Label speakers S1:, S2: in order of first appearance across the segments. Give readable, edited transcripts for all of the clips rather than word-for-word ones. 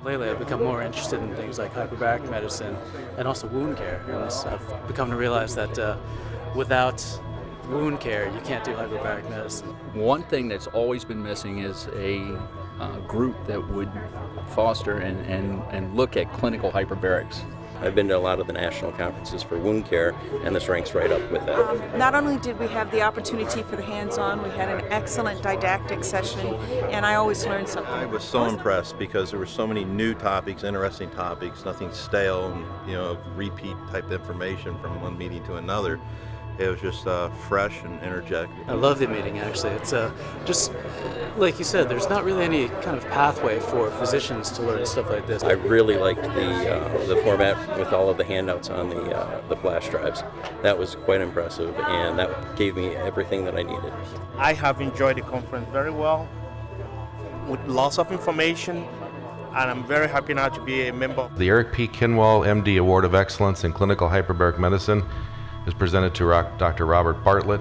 S1: Lately, I've become more interested in things like hyperbaric medicine and also wound care. And I've become to realize that without wound care, you can't do hyperbaric medicine.
S2: One thing that's always been missing is a group that would foster and look at clinical hyperbarics.
S3: I've been to a lot of the national conferences for wound care, and this ranks right up with that.
S4: Not only did we have the opportunity for the hands-on, we had an excellent didactic session, and I always learned something.
S5: I was so impressed because there were so many new topics, interesting topics, nothing stale and repeat type information from one meeting to another. It was just fresh and energetic.
S1: I love the meeting, actually. It's just, like you said, there's not really any kind of pathway for physicians to learn stuff like this.
S3: I really liked the format with all of the handouts on the flash drives. That was quite impressive, and that gave me everything that I needed.
S6: I have enjoyed the conference very well, with lots of information, and I'm very happy now to be a member.
S7: The Eric P. Kinwall, MD Award of Excellence in Clinical Hyperbaric Medicine is presented to Dr. Robert Bartlett,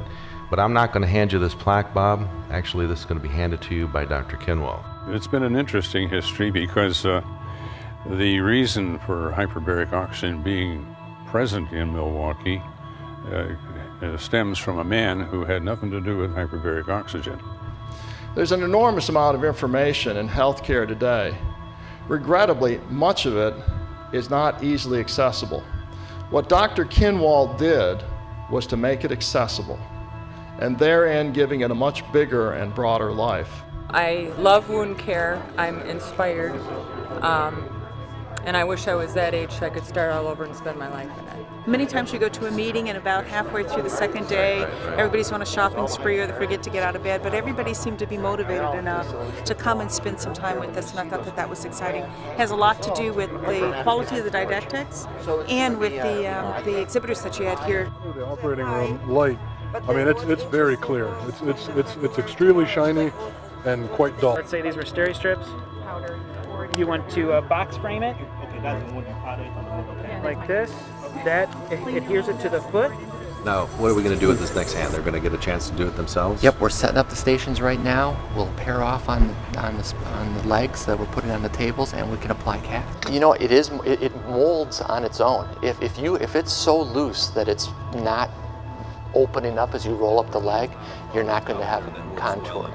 S7: but I'm not going to hand you this plaque, Bob. Actually, this is going to be handed to you by Dr. Kinwall.
S8: It's been an interesting history because the reason for hyperbaric oxygen being present in Milwaukee stems from a man who had nothing to do with hyperbaric oxygen.
S9: There's an enormous amount of information in healthcare today. Regrettably, much of it is not easily accessible. What Dr. Kinwall did was to make it accessible, and therein giving it a much bigger and broader life.
S10: I love wound care. I'm inspired, and I wish I was that age so I could start all over and spend my life in it.
S4: Many times you go to a meeting and about halfway through the second day, everybody's on a shopping spree or they forget to get out of bed, but everybody seemed to be motivated enough to come and spend some time with us, and I thought that that was exciting. It has a lot to do with the quality of the didactics and with the exhibitors that you had here.
S11: The operating room light, I mean, it's very clear. It's extremely shiny and quite dull.
S12: Let's say these were stereo strips. You want to box frame it. Okay, that's the wooden product. Like this. That adheres it to the foot.
S13: Now, what are we going to do with this next hand? They're going to get a chance to do it themselves?
S14: Yep, we're setting up the stations right now. We'll pair off on the legs that we're putting on the tables, and we can apply cap. You know, it molds on its own. If it's so loose that it's not opening up as you roll up the leg, you're not going to have contour.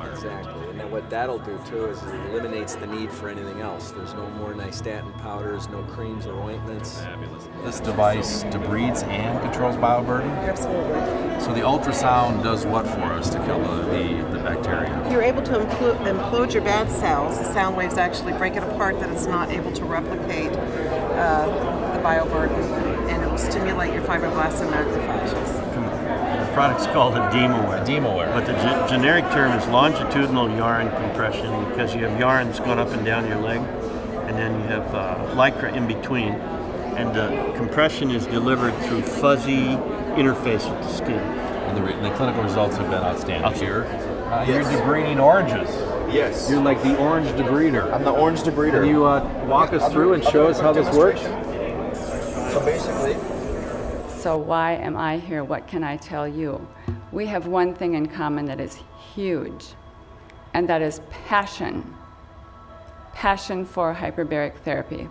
S15: Exactly. And then what that'll do too is it eliminates the need for anything else. There's no more nystatin powders, no creams or ointments.
S13: This device debrides and controls bioburden?
S4: Absolutely.
S13: So the ultrasound does what for us to kill the bacteria?
S16: You're able to implode your bad cells. The sound waves actually break it apart, that it's not able to replicate the bioburden, and it will stimulate your fibroblasts and macrophages.
S17: The product's called a DemoWare.
S13: DemoWare.
S17: But the generic term is longitudinal yarn compression, because you have yarn that's going up and down your leg, and then you have lycra in between. And the compression is delivered through fuzzy interface with the skin.
S13: And the clinical results have been outstanding. Here,
S18: yes.
S13: You're debriding oranges.
S18: Yes.
S13: You're like the orange debrider.
S18: I'm the orange debrider.
S13: Can you walk us through and show us how this works?
S18: So basically...
S19: So why am I here? What can I tell you? We have one thing in common that is huge, and that is passion. Passion for hyperbaric therapy.